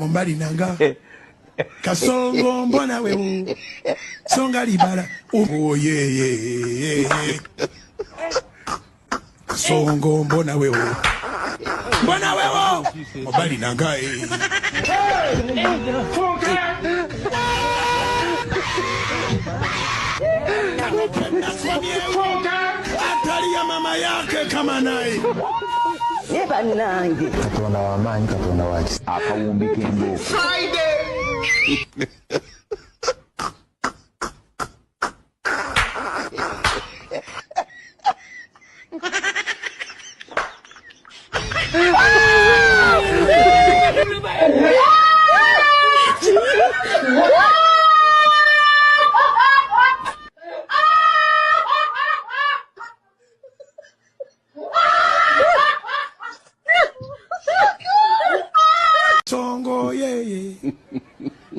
Mombali nanga. Kasongo mbona wewe. Songa libala. Oh yeah. Kasongo mbona wewe. Mbona wewe. Mombali nanga Atali ya mama yake kama naye. Neba nange. Katonda w'amaanyi, Katonda wa kisa. Akawumbi k'embooko. Friday. Songo yeah.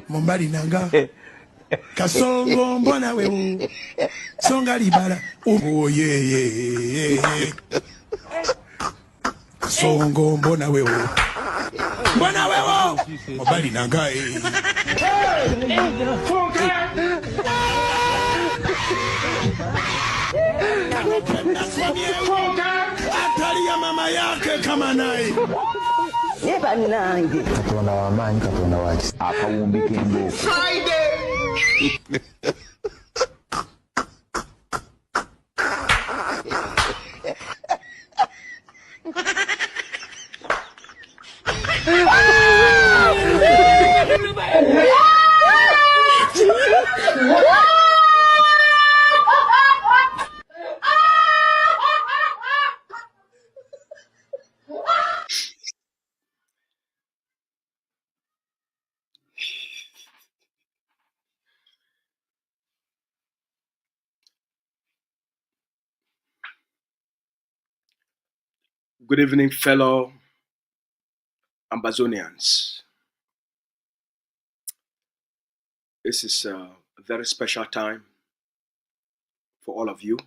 Mombali nanga. Kasongo mbona wewe. Songa libala. Oh yeah. Kasongo mbona wewe. Mbona wewe. Mombali nanga Atali ya mama yake kama naye. Neba nange. Katonda w'amaanyi, Katonda wa kisa. Akawumbi k'embooko. Friday. Good evening, fellow Ambazonians. This is a very special time for all of you.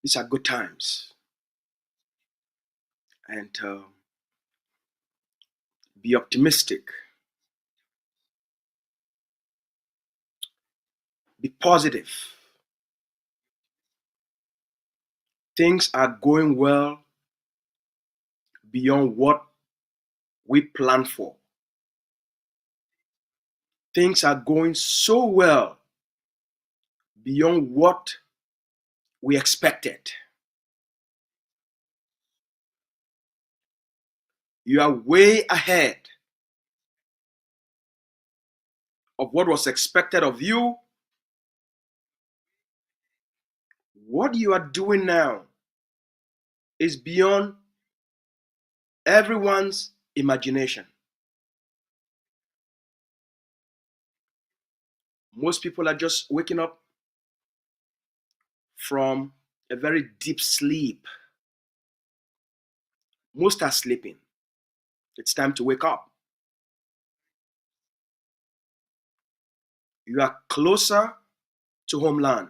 These are good times. And be optimistic. Be positive. Things are going well beyond what we planned for. Things are going so well beyond what we expected. You are way ahead of what was expected of you. What you are doing now is beyond everyone's imagination. Most people are just waking up from a very deep sleep. Most are sleeping. It's time to wake up. You are closer to homeland.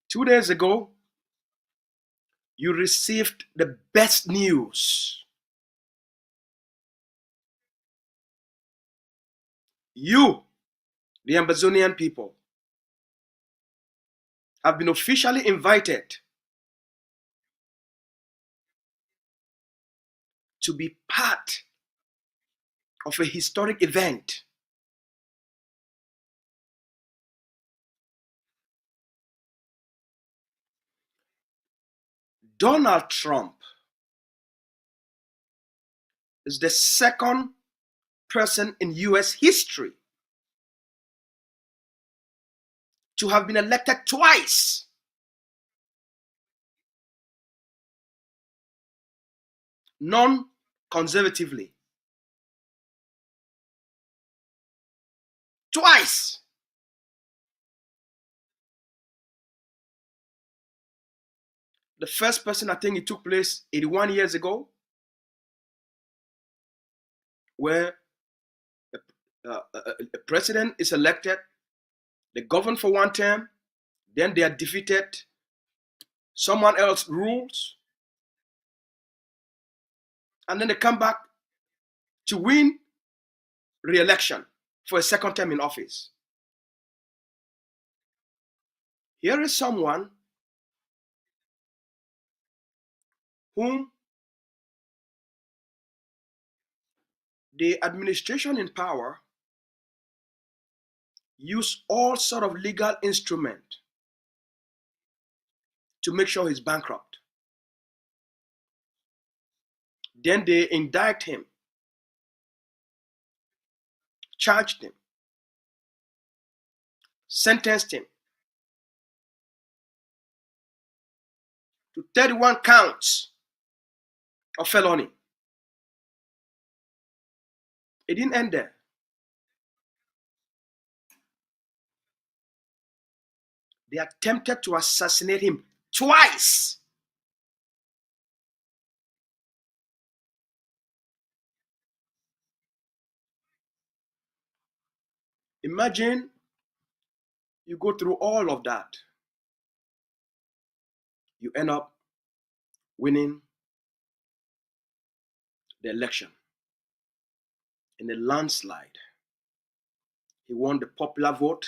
2 days ago, you received the best news. You, the Ambazonian people, have been officially invited to be part of a historic event. Donald Trump is the second person in US history to have been elected twice. Non-conservatively. Twice. The first person, I think it took place 81 years ago, where a president is elected, they govern for one term, then they are defeated, someone else rules, And then they come back to win re-election for a second term in office. Here is someone whom the administration in power use all sort of legal instrument to make sure he's bankrupt. Then they indict him, charged him, sentenced him to 31 counts of felony. It didn't end there. They attempted to assassinate him twice. Imagine you go through all of that. You end up winning the election in a landslide. He won the popular vote.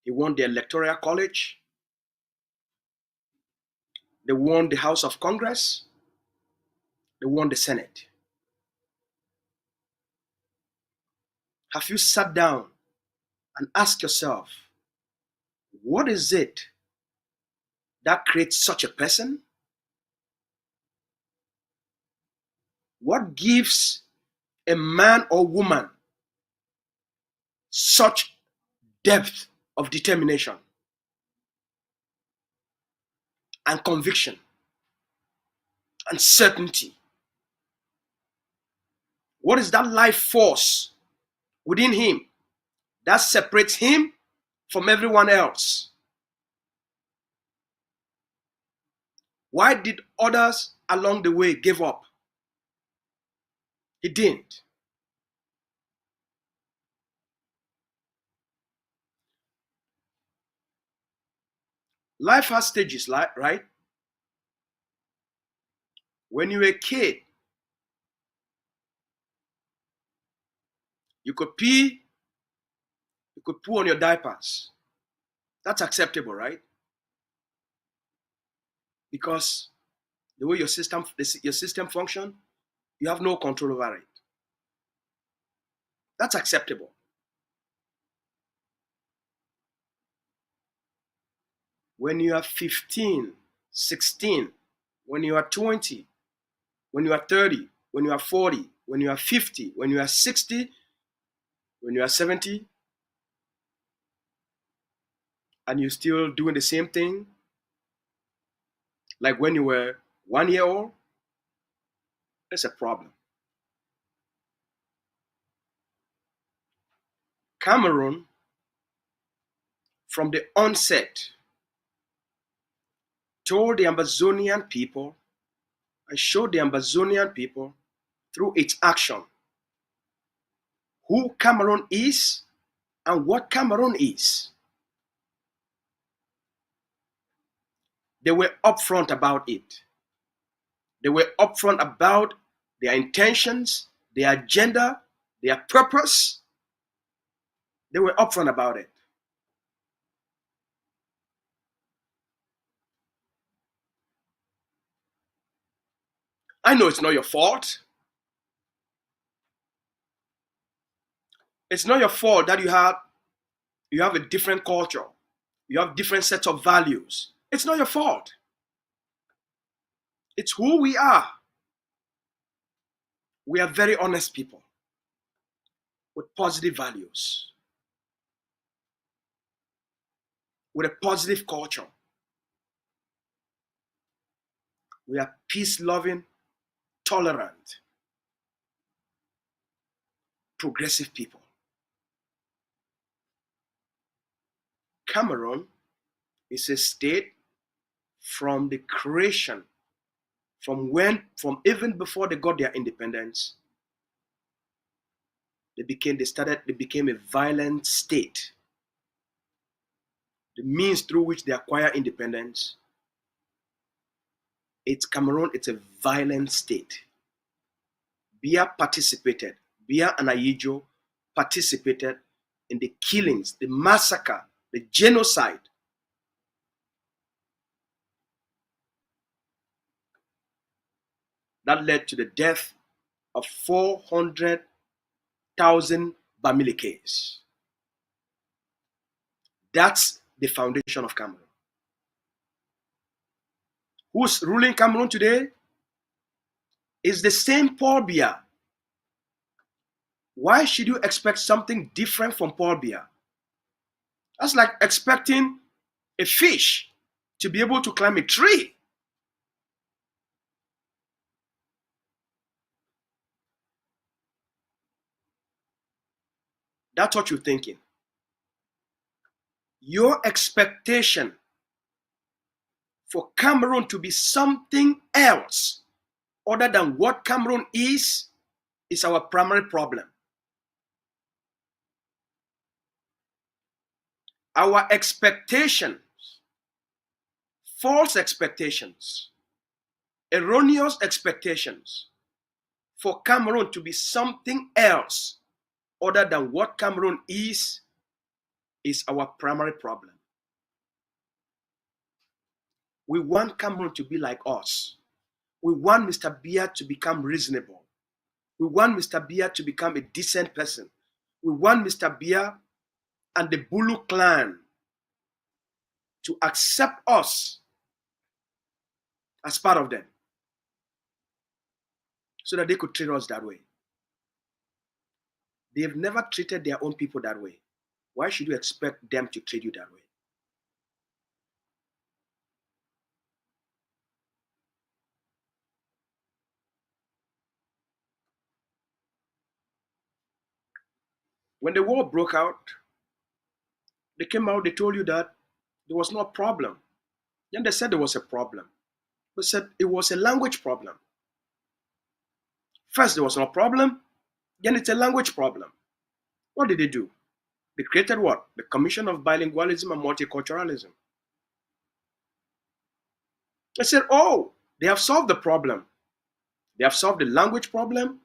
He won the electoral college. They won the House of Congress. They won the Senate. Have you sat down and asked yourself, what is it that creates such a person? What gives a man or woman such depth of determination and conviction and certainty? What is that life force within him that separates him from everyone else? Why did others along the way give up? He didn't. Life has stages, right? When you were a kid, you could pee, you could poo on your diapers. That's acceptable, right? Because the way your system functions, you have no control over it. That's acceptable. When you are 15, 16, when you are 20, when you are 30, when you are 40, when you are 50, when you are 60, when you are 70, and you're still doing the same thing like when you were 1 year old, that's a problem. Cameroon, from the onset, told the Ambazonian people and showed the Ambazonian people through its action who Cameroon is and what Cameroon is. They were upfront about it. They were upfront about their intentions, their agenda, their purpose. They were upfront about it. I know it's not your fault. It's not your fault that you have a different culture. You have different sets of values. It's not your fault. It's who we are. We are very honest people with positive values, with a positive culture. We are peace-loving, tolerant, progressive people. Cameroon is a state from the creation, from even before they got their independence, they became a violent state. The means through which they acquire independence, Cameroon, it's a violent state. Biya participated, Biya and Ayijo participated in the killings, the massacre, the genocide that led to the death of 400,000 Bamilikes. That's the foundation of Cameroon. Who's ruling Cameroon today? Is the same Paul Biya. Why should you expect something different from Paul Biya? That's like expecting a fish to be able to climb a tree. That's what you're thinking. Your expectation for Cameroon to be something else other than what Cameroon is our primary problem. Our expectations, false expectations, erroneous expectations for Cameroon to be something else other than what Cameroon is our primary problem. We want Cameroon to be like us. We want Mr. Biya to become reasonable. We want Mr. Biya to become a decent person. We want Mr. Biya and the Bulu clan to accept us as part of them so that they could treat us that way. They have never treated their own people that way. Why should you expect them to treat you that way? When the war broke out, they came out, they told you that there was no problem. Then they said there was a problem. They said it was a language problem. First, there was no problem, then it's a language problem. What did they do? They created what? The Commission of Bilingualism and Multiculturalism. They said, oh, they have solved the problem. They have solved the language problem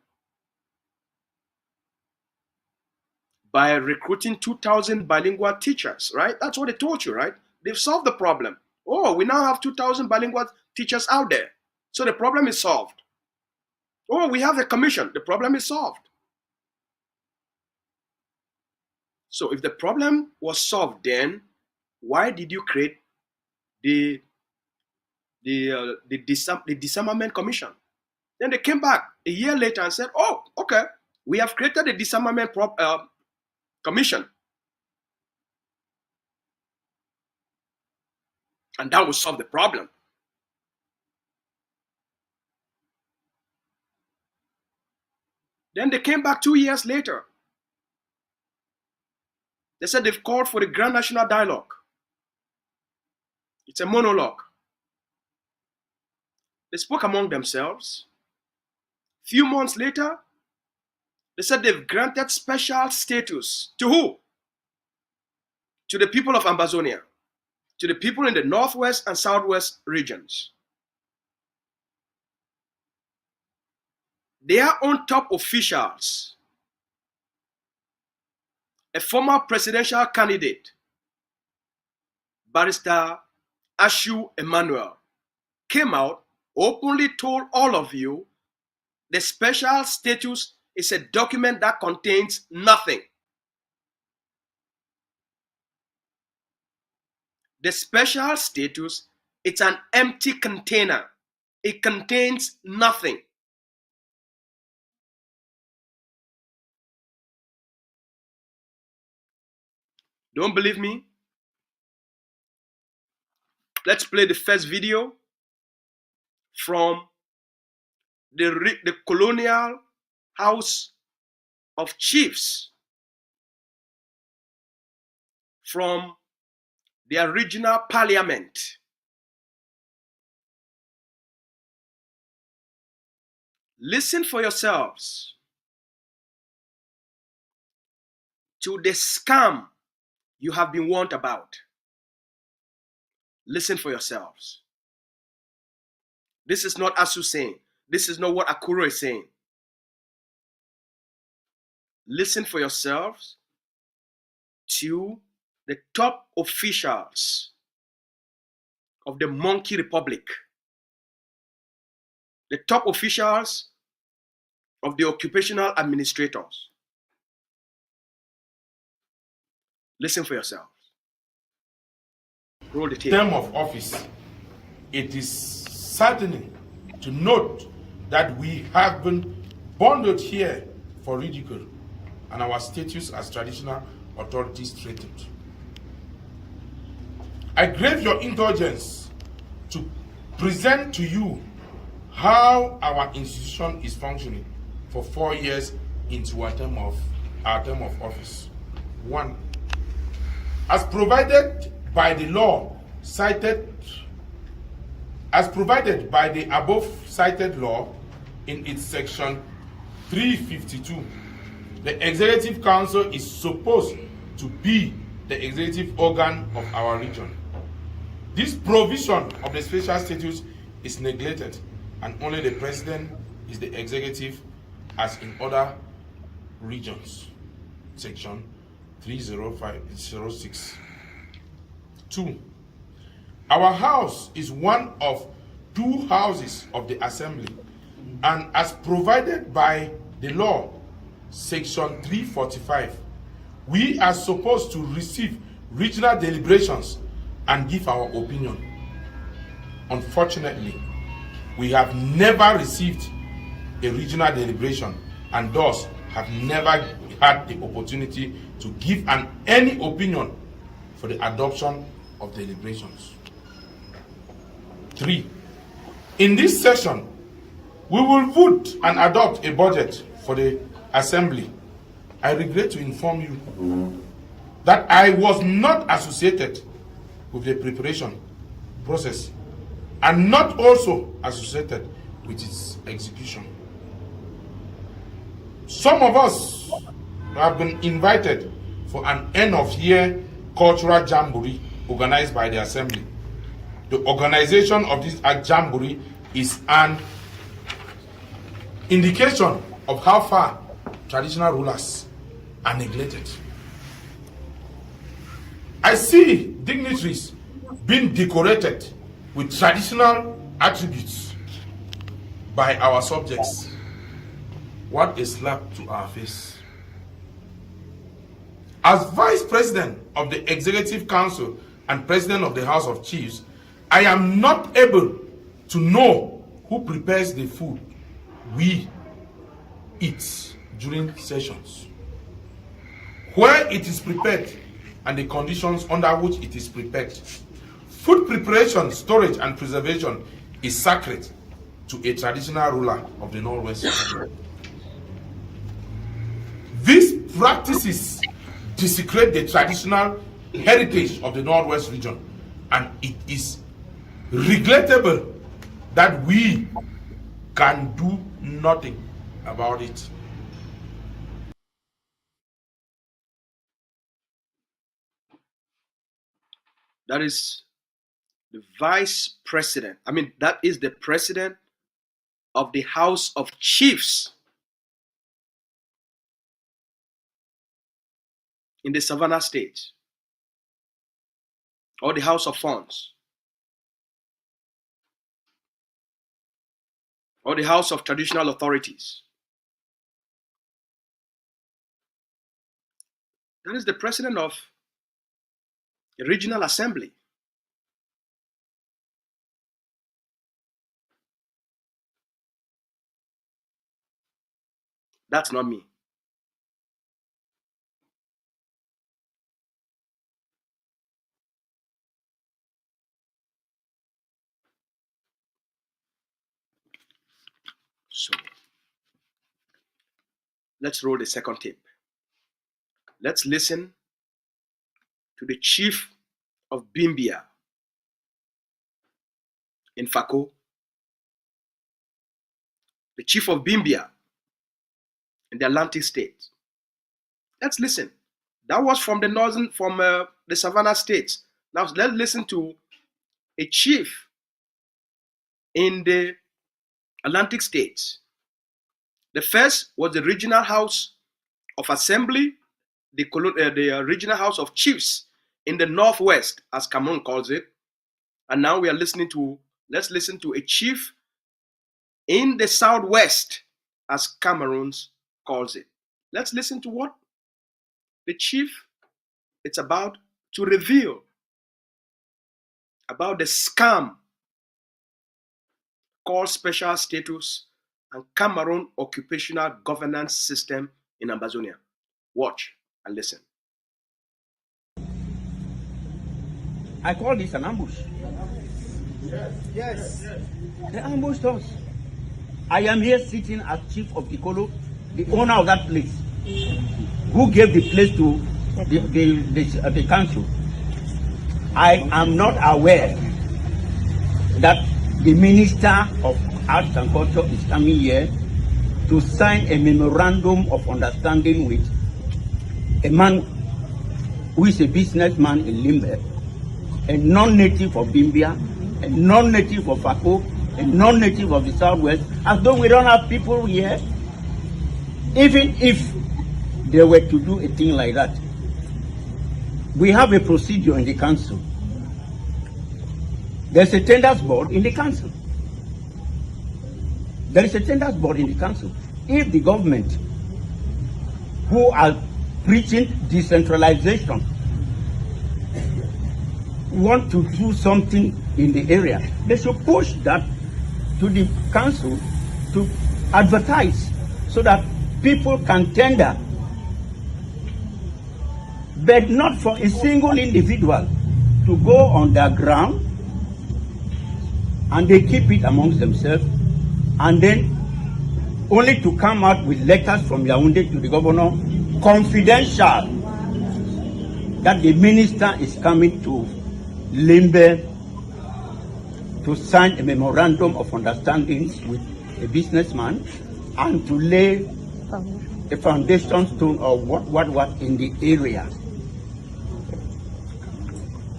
by recruiting 2,000 bilingual teachers, right? That's what they told you, right? They've solved the problem. Oh, we now have 2,000 bilingual teachers out there. So the problem is solved. Oh, we have a commission. The problem is solved. So if the problem was solved then, why did you create the disarmament commission? Then they came back a year later and said, oh, okay, we have created a disarmament commission. And that will solve the problem. Then they came back 2 years later. They said they've called for the Grand National Dialogue. It's a monologue. They spoke among themselves. Few months later, they said they've granted special status to who? To the people of Ambazonia, to the people in the northwest and southwest regions. Their own top officials, a former presidential candidate, Barrister Ashu Emmanuel, came out, openly told all of you the special status is a document that contains nothing. The special status, it's an empty container. It contains nothing. Don't believe me? Let's play the first video from the colonial House of Chiefs, from the original parliament. Listen for yourselves to the scam you have been warned about. Listen for yourselves. This is not Asu saying. This is not what Akuro is saying. listen for yourselves to the top officials of the Monkey Republic, the top officials of the occupational administrators. Listen for yourselves. Roll the tape. Term of office, it is saddening to note that we have been bundled here for ridicule and our status as traditional authorities threatened. I crave your indulgence to present to you how our institution is functioning for 4 years into our term of office. 1. As provided by the law cited, as provided by the above cited law in its section 352, the Executive Council is supposed to be the executive organ of our region. This provision of the special status is neglected, and only the president is the executive as in other regions. Section 30506. 2. Our house is one of 2 houses of the assembly, and as provided by the law, section 345, we are supposed to receive regional deliberations and give our opinion. Unfortunately, we have never received a regional deliberation and thus have never had the opportunity to give any opinion for the adoption of deliberations. 3. In this session, we will vote and adopt a budget for the assembly. I regret to inform you that I was not associated with the preparation process and not also associated with its execution. Some of us have been invited for an end-of-year cultural jamboree organized by the assembly. The organization of this jamboree is an indication of how far traditional rulers are neglected. I see dignitaries being decorated with traditional attributes by our subjects. What a slap to our face. As Vice President of the Executive Council and President of the House of Chiefs, I am not able to know who prepares the food we eat during sessions, where it is prepared, and the conditions under which it is prepared. Food preparation, storage, and preservation is sacred to a traditional ruler of the Northwest. These practices desecrate the traditional heritage of the Northwest region, and it is regrettable that we can do nothing about it. That is the vice president. That is the president of the House of Chiefs in the Savannah State, or the House of Fons, or the House of Traditional Authorities. That is the president of a regional assembly. That's not me. So let's roll the second tape. Let's listen to the chief of Bimbia in Fako, the chief of Bimbia in the Atlantic State. Let's listen. That was from the Savannah States. Now let's listen to a chief in the Atlantic States. The first was the Regional House of Assembly, the regional House of Chiefs in the Northwest, as Cameroon calls it. And now let's listen to a chief in the Southwest, as Cameroon calls it. Let's listen to what the chief it's about to reveal about the scam called special status and Cameroon occupational governance system in Ambazonia. Watch and listen. I call this an ambush. Yes. They ambushed us. I am here sitting as chief of Ikolo, the owner of that place, who gave the place to the council. I am not aware that the Minister of Arts and Culture is coming here to sign a memorandum of understanding with a man who is a businessman in Limbe, a non-native of Bimbia, a non-native of Fako, a non-native of the Southwest, as though we don't have people here. Even if they were to do a thing like that, we have a procedure in the council. There's a tenders board in the council. There is a tenders board in the council. If the government, who are preaching decentralization, want to do something in the area, they should push that to the council to advertise so that people can tender, but not for a single individual to go on the ground and they keep it amongst themselves, and then only to come out with letters from Yaoundé to the governor, confidential, that the minister is coming to Limbe to sign a memorandum of understanding with a businessman and to lay a foundation stone or what in the area.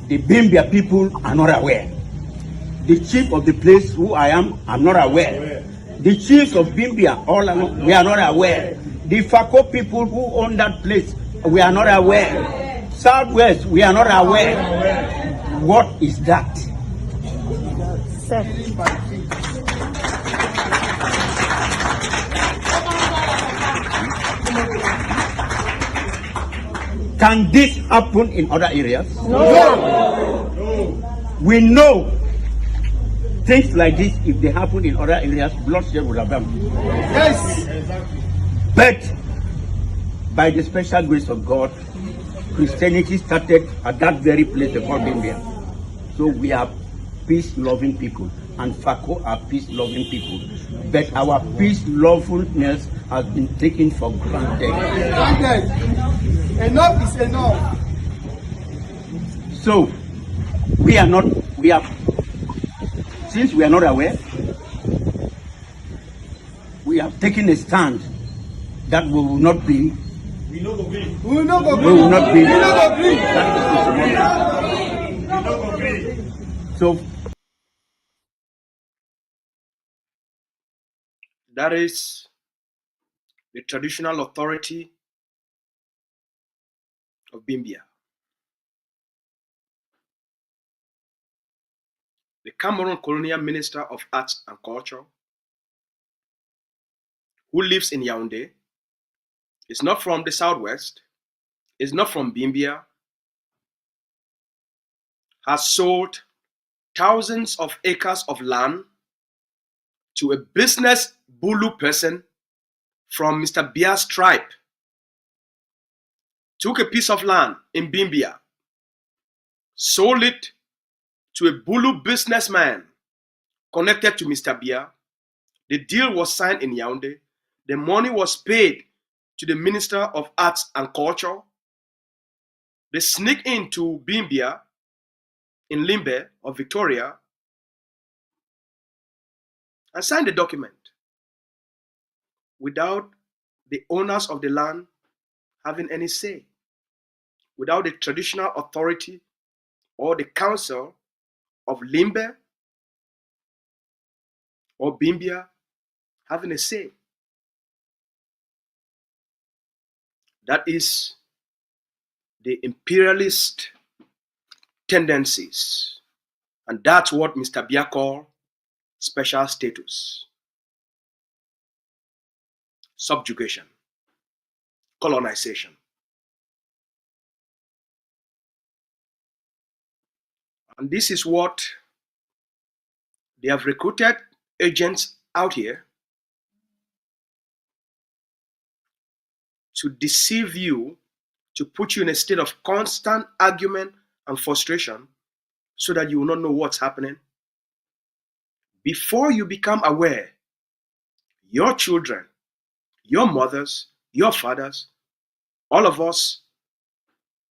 The Bimbia people are not aware. The chief of the place who I am not aware. The chiefs of Bimbia, we are not aware. The Fako people who own that place, we are not aware. Southwest, we are not aware. What is that? Can this happen in other areas? No. We know things like this, if they happen in other areas, bloodshed would have happened. Yes. But by the special grace of God, Christianity started at that very place called India. So we are peace-loving people, and Fako are peace-loving people. But our peace-lovingness has been taken for granted. Enough is enough. So since we are not aware, we have taken a stand that we will not be. We will not be. So that is the traditional authority of Bimbia. The Cameroon colonial minister of arts and culture, who lives in Yaoundé, is not from the Southwest, is not from Bimbia, has sold thousands of acres of land to a business Bulu person from Mr. Bia's tribe, took a piece of land in Bimbia, sold it to a Bulu businessman connected to Mr. Bia. The deal was signed in Yaoundé. The money was paid to the Minister of Arts and Culture. They sneaked into Bimbia in Limbe or Victoria and signed the document without the owners of the land having any say, without the traditional authority or the council of Limbe or Bimbia having a say. That is the imperialist tendencies. And that's what Mr. Biya called special status, subjugation, colonization. And this is what they have recruited agents out here to deceive you, to put you in a state of constant argument and frustration so that you will not know what's happening. Before you become aware, your children, your mothers, your fathers, all of us,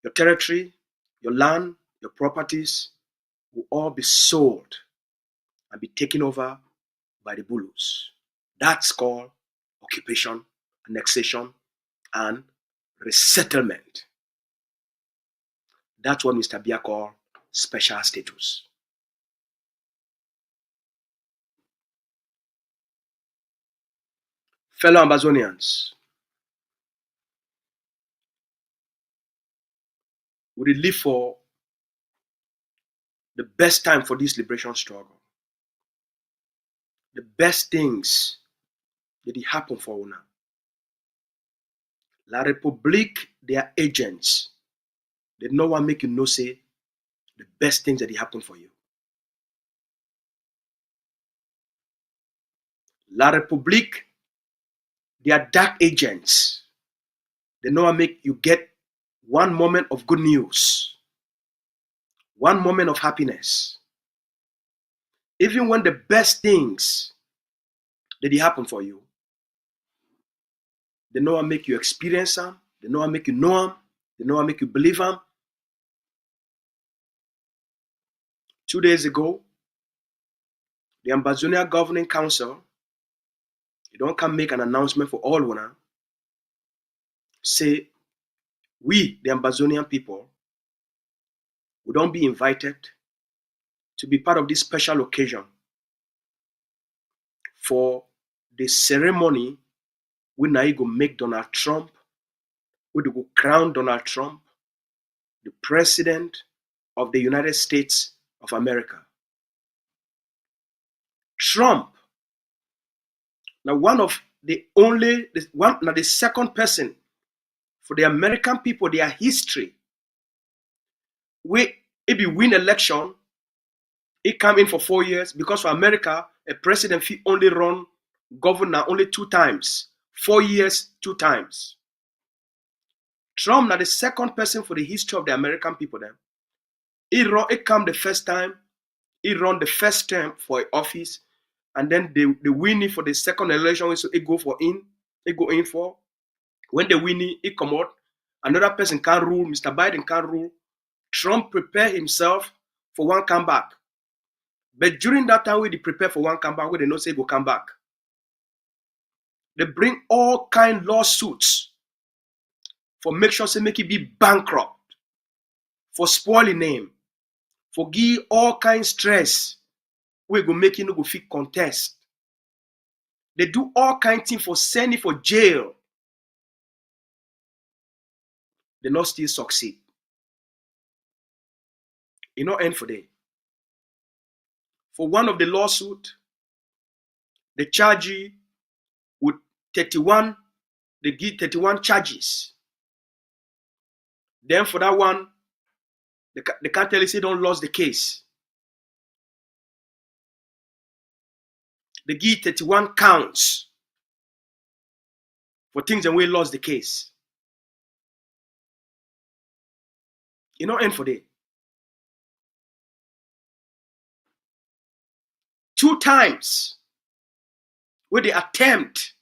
your territory, your land, your properties will all be sold and be taken over by the Bulus. That's called occupation, annexation, and resettlement. That's what Mr. Biya called special status. Fellow Ambazonians, we live for the best time for this liberation struggle. The best things that happen for una. La République, their agents, they no one make you know say the best things that happen for you. La République, their dark agents, they no one make you get one moment of good news, one moment of happiness. Even when the best things that happen for you, they know how make you experience them, they know how make you know them, they know how make you believe them. 2 days ago, the Ambazonian Governing Council, they don't come make an announcement for all one. Say, we, the Ambazonian people, we don't be invited to be part of this special occasion for the ceremony when I go make Donald Trump, we go crown Donald Trump, the President of the United States of America. Trump, now one of the only, now the second person for the American people, their history, where if you win election, it come in for 4 years, because for America, a president only run governor only 2 times, 4 years, 2 times. Trump, now the second person for the history of the American people, then it come the first time, he run the first term for office, and then they win it for the second election, so it go in for. When they win it come out, another person can't rule, Mr. Biden can't rule. Trump prepare himself for one comeback. But during that time, when they prepare for one comeback, when they know say go come back, they bring all kind lawsuits for make sure say make it be bankrupt, for spoiling name, for give all kind stress, we go make it no go fit contest. They do all kind things for sending for jail. They not still succeed. It not end for them. For one of the lawsuit, the charge with 31, they give 31 charges. Then for that one, they can't tell you say don't lose the case. They give 31 counts for things and we lost the case. You know, end for day. 2 times where they attempt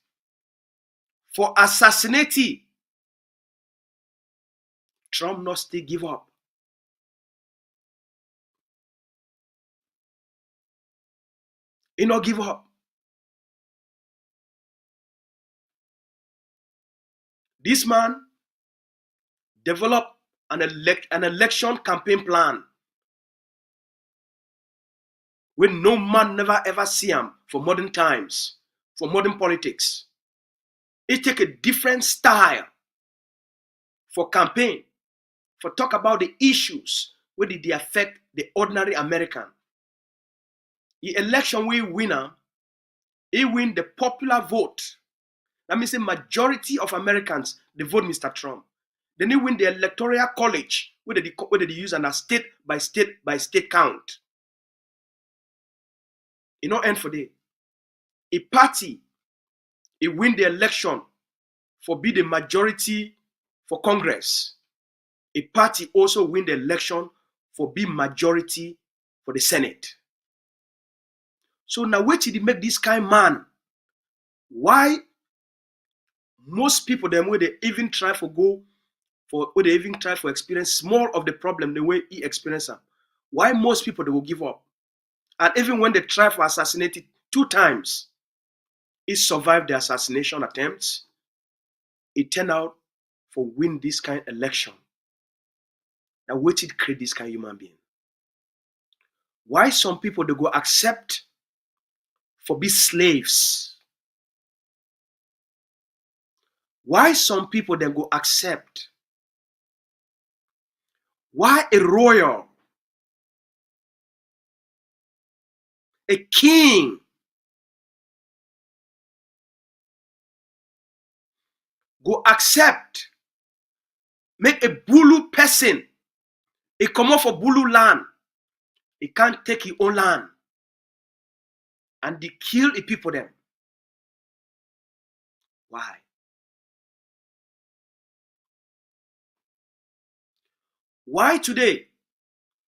for assassinating, Trump not still give up. He not give up. This man developed an election campaign plan when no man never ever see him for modern times, for modern politics. He take a different style for campaign, for talk about the issues where did they affect the ordinary American. The election we winner, he win the popular vote. That means the majority of Americans, they vote Mr. Trump. Then he win the electoral college, where they use on a state by state count. You know, end for day. A party, he win the election for be the majority for Congress. A party also win the election for be majority for the Senate. So now wait till they make this kind man. Why most people them where they even try for go for where they even try for experience more of the problem the way he experienced them. Why most people they will give up? And even when they try for assassinate it 2 times, he survived the assassination attempts. It turned out for win this kind of election. Now wait till create this kind of human being. Why some people they go accept for be slaves? Why some people then go accept? Why a royal, a king, go accept, make a Bulu person, he come off for Bulu land, he can't take his own land, and they kill the people them. Why? Why today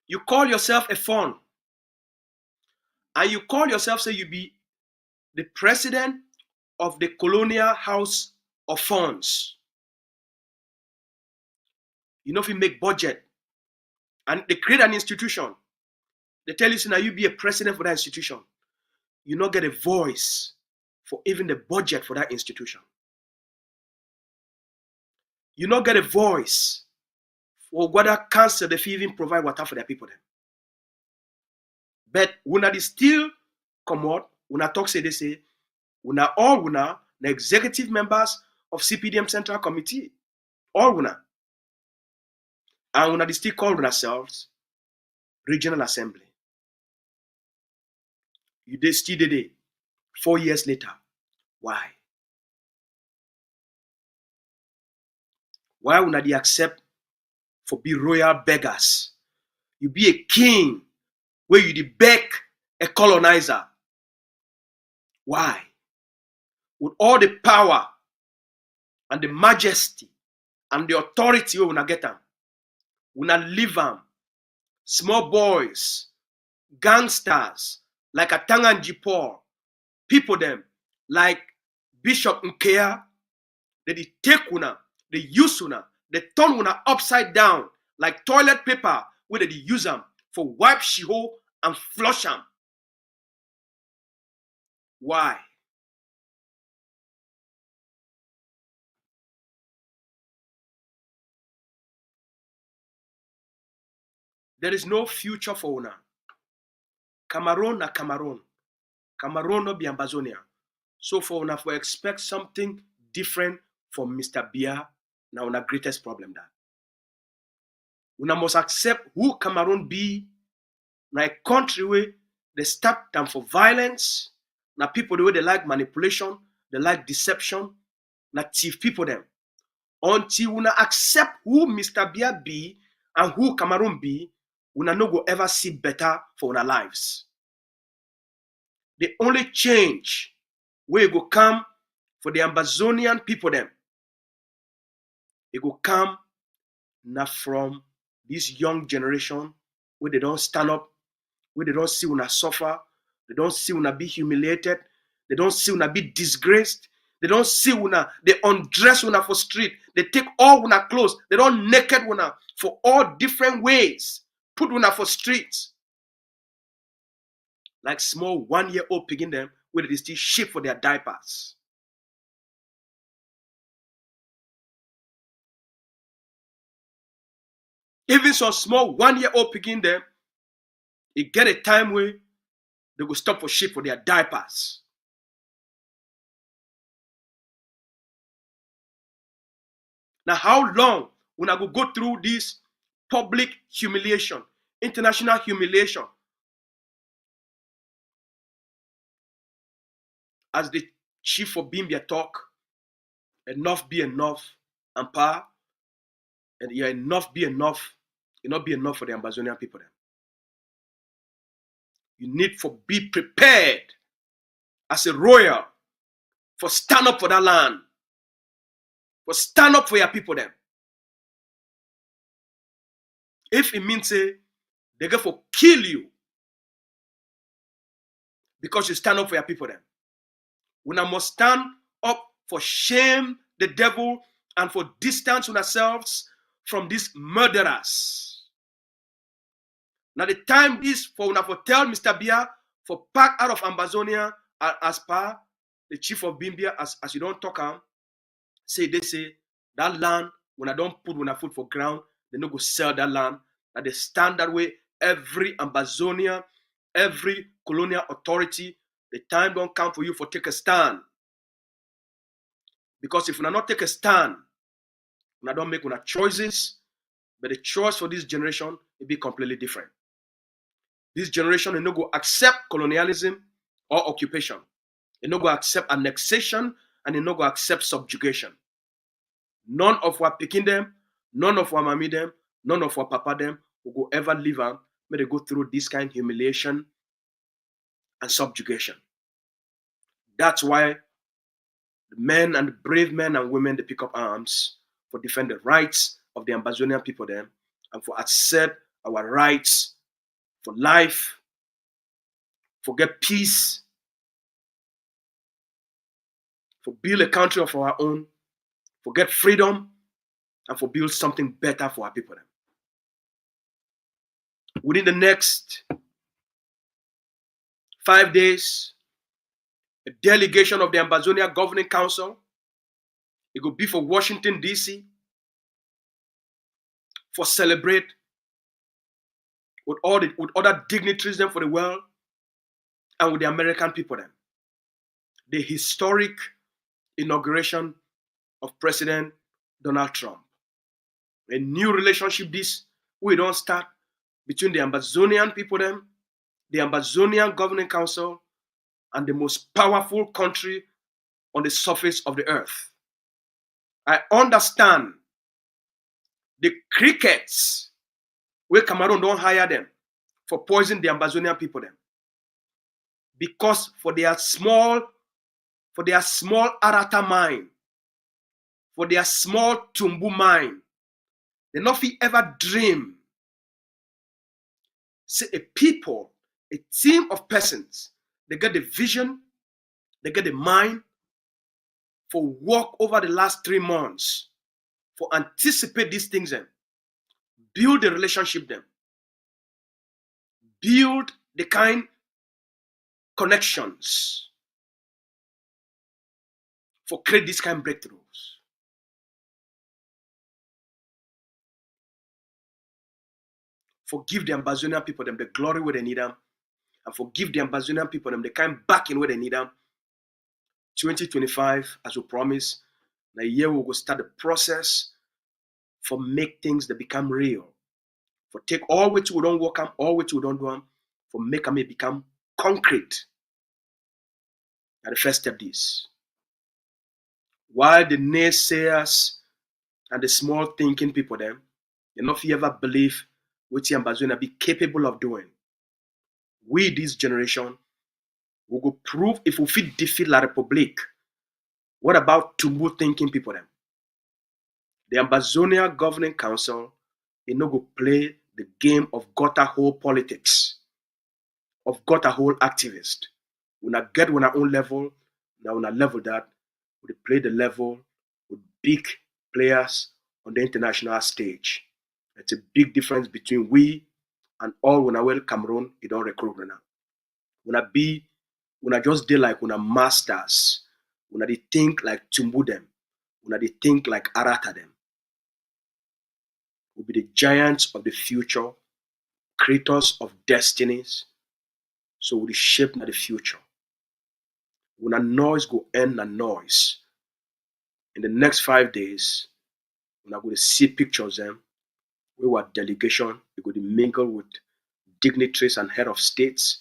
you call yourself a fon and you call yourself say you be the president of the colonial house of fons? You know if you make budget and they create an institution, they tell you so now you be a president for that institution. You not get a voice for even the budget for that institution. You not get a voice for whether council they even provide water for their people then. But when they still come out, when I talk say they say, when all the executive members of CPDM Central Committee, all when and when they still call themselves Regional Assembly. You they still did it 4 years later. Why? Why would they accept for be royal beggars? You be a king where you beg a colonizer. Why? With all the power and the majesty and the authority we get them, we not leave them. Small boys, gangsters like a Tanganji Paul, people them like Bishop Nkea, they take una, they use una, they turn una upside down like toilet paper where they use them for wipe she-hole and flush them. Why? There is no future for una. Cameroon na Cameroon. Cameroon no be Ambazonia. So for una for expect something different from Mr. Bia, now una greatest problem that. Una must accept who Cameroon be, na a country where they start them for violence, na people the way they like manipulation, they like deception, na thief people them. Until una accept who Mr. Bia be and who Cameroon be, una no go ever see better for our lives. The only change where go come for the Ambazonian people them, it go come not from this young generation where they don't stand up, where they don't see una suffer, they don't see una be humiliated, they don't see una be disgraced, they don't see una, they undress una for street, they take all una clothes, they don't naked una for all different ways, put una for streets. Like small 1-year-old pig in them where they still ship for their diapers. Even so small 1-year-old pig in them, it get a time where they go stop for ship for their diapers. Now how long Una go through this public humiliation, international humiliation. As the chief of Bimbia talk, enough be enough, and power, and yeah, enough be enough, it not be enough for the Ambazonian people then. You need to be prepared as a royal for stand up for that land, for stand up for your people then. If it means say they go for kill you because you stand up for your people then. We now must stand up for shame the devil and for distance ourselves from these murderers. Now the time is for una for tell Mr. Bia for pack out of Ambazonia as per the chief of Bimbia as you don't talk am. Say that land when I don't put una foot for ground, they no go sell that land. That they stand that way. Every Ambazonia, every colonial authority, the time don't come for you for take a stand. Because if una not take a stand, una don't make una choices, but the choice for this generation will be completely different. This generation will not go accept colonialism or occupation. They no go accept annexation and they no go accept subjugation. None of our picking them, none of our mommy them, none of our papa them will go ever leave them when they go through this kind of humiliation and subjugation. That's why the men and the brave men and women they pick up arms for defend the rights of the Ambazonian people them and for accept our rights for life, for get peace, for build a country of our own, for get freedom, and for build something better for our people. Within the next 5 days, a delegation of the Ambazonian Governing Council, it will be for Washington, D.C., for celebrate with other dignitaries them for the world and with the American people then. The historic inauguration of President Donald Trump. A new relationship this we don't start between the Ambazonian people them, the Ambazonian Governing Council, and the most powerful country on the surface of the earth. I understand the crickets where Cameroon don't hire them for poisoning the Ambazonian people them. Because for their small Arata mind, for their small Tumbu mind, they not ever dream. Say a people, a team of persons, they get the vision, they get the mind for work over the last 3 months, for anticipate these things and build the relationship them, build the kind connections for create this kind of breakthroughs. Forgive the Ambazonian people them the glory where they need them, and forgive the Ambazonian people them the kind backing where they need them. 2025, as we promise, the year we will start the process for make things that become real. For take all which we don't work on, all which we don't do them, for make them become concrete. And the first step is, while the naysayers and the small thinking people them, they not ever believe what the Ambazonia be capable of doing. We, this generation, we go prove if we fit defeat La Republique. What about Tumbu thinking people them? The Ambazonia Governing Council, they no go play the game of gutter hole politics, of gutter hole activist. We not get on our own level, now on a level that we play the level with big players on the international stage. It's a big difference between we and all when I will Cameroon, you don't recruit now. When I just deal like when I masters, when I think like Tumbu them, when I think like Arata them. We'll be the giants of the future, creators of destinies. So we'll shape the future. When a noise go end a noise, in the next 5 days, We're going to see pictures them. We were delegation. We're going to mingle with dignitaries and head of states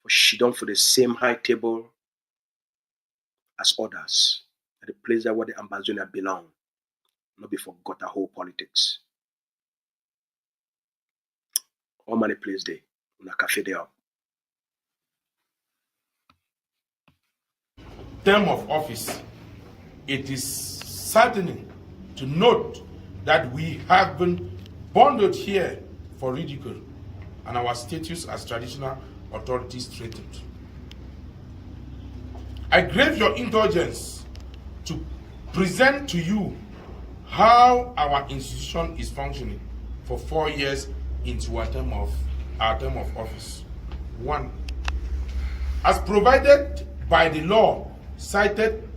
for sit down for the same high table as others. At the place that where the Ambazonian belong, not before gutter hole politics. All many place there, on a cafe there. Term of office, it is saddening to note that we have been bundled here for ridicule and our status as traditional authorities threatened. I crave your indulgence to present to you how our institution is functioning for 4 years into our term of office. 1. As provided by the law cited,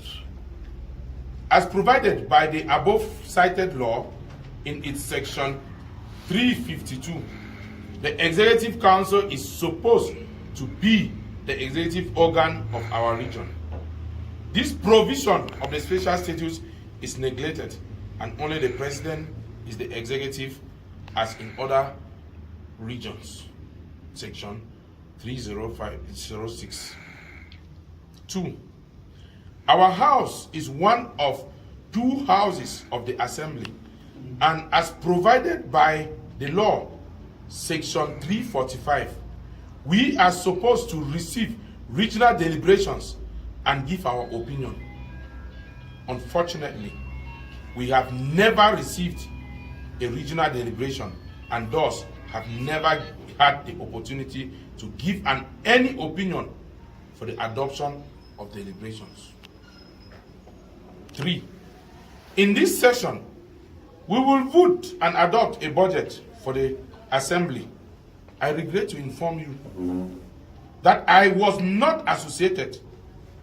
as provided by the above cited law in its section 352, the Executive Council is supposed to be the executive organ of our region. This provision of the special status is neglected, and only the president is the executive as in other regions. Section 30506. 2. Our house is one of 2 houses of the assembly, and as provided by the law, section 345, we are supposed to receive regional deliberations and give our opinion. Unfortunately, we have never received a regional deliberation and thus have never had the opportunity to give any opinion for the adoption of deliberations. 3. In this session, we will vote and adopt a budget for the assembly. I regret to inform you that I was not associated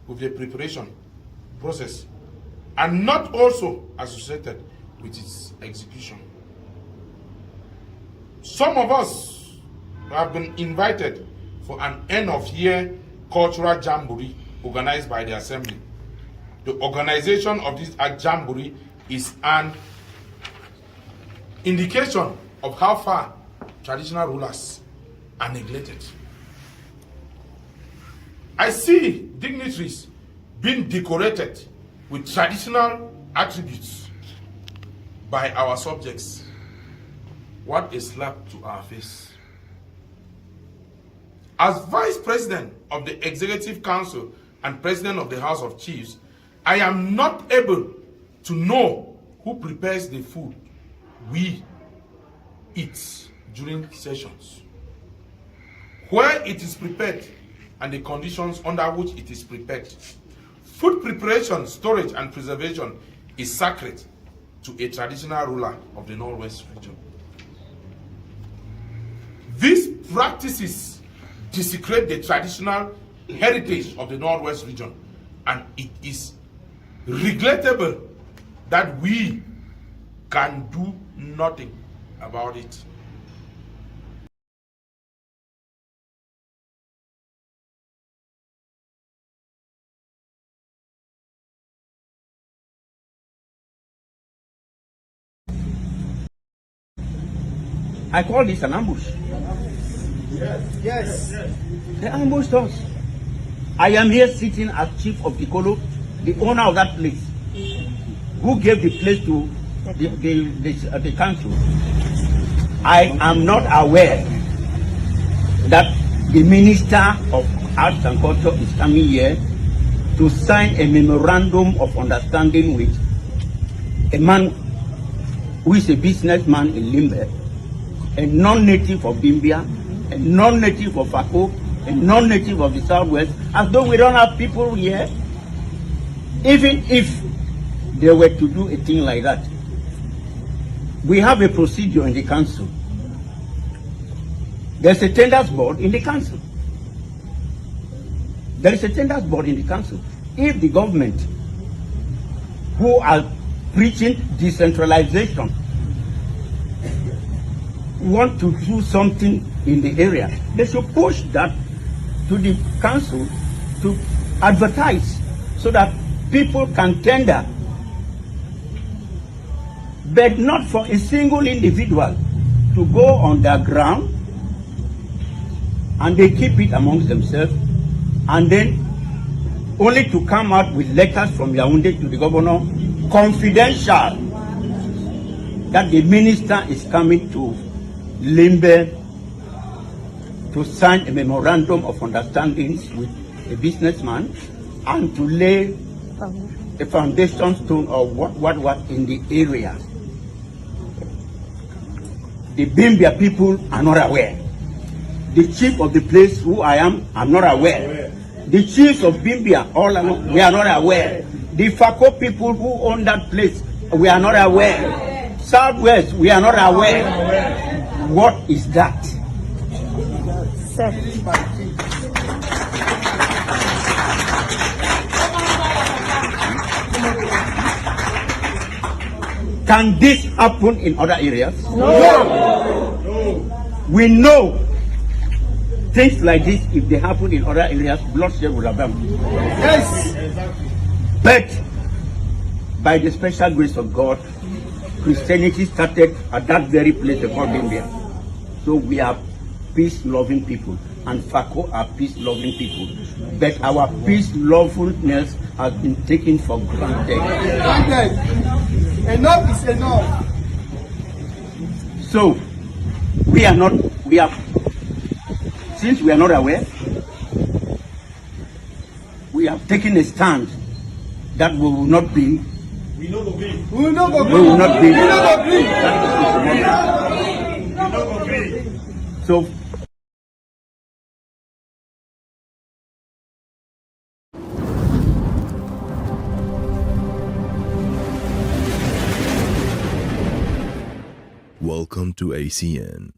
with the preparation process and not also associated with its execution. Some of us have been invited for an end-of-year cultural jamboree organized by the assembly. The organization of this jamboree is an indication of how far traditional rulers are neglected. I see dignitaries being decorated with traditional attributes by our subjects. What a slap to our face. As Vice President of the Executive Council and President of the House of Chiefs, I am not able to know who prepares the food we eat during sessions, where it is prepared, and the conditions under which it is prepared. Food preparation, storage, and preservation is sacred to a traditional ruler of the Northwest region. These practices desecrate the traditional heritage of the Northwest region, and it is regrettable that we can do nothing about it. I call this an ambush. Yes. They ambushed us. I am here sitting as chief of the Kolo, the owner of that place, who gave the place to the council. I am not aware that the Minister of Arts and Culture is coming here to sign a memorandum of understanding with a man who is a businessman in Limbe, a non-native of Bimbia, a non-native of Ako, a non-native of the Southwest, as though we don't have people here. Even if they were to do a thing like that, we have a procedure in the council. There's a tenders board in the council. There is a tenders board in the council. If the government, who are preaching decentralization, want to do something in the area, they should push that to the council to advertise so that people can tender. but not for a single individual to go underground and they keep it amongst themselves, and then only to come out with letters from Yaoundé to the governor, confidential, that the minister is coming to Limbe to sign a memorandum of understandings with a businessman and to lay a foundation stone of what in the area. The Bimbia people are not aware. The chief of the place who I am not aware. The chiefs of Bimbia, we are not aware. The Fako people who own that place, we are not aware. Southwest, we are not aware. What is that? Can this happen in other areas? No. We know things like this, if they happen in other areas, bloodshed would have happened. Yes. But by the special grace of God, Christianity started at that very place called India. So we are peace-loving people, and Fako are peace-loving people. But our peace-lovingness has been taken for granted. Enough is enough. So since we are not aware, we have taken a stand that we will not be. We will not be. So welcome to ACN.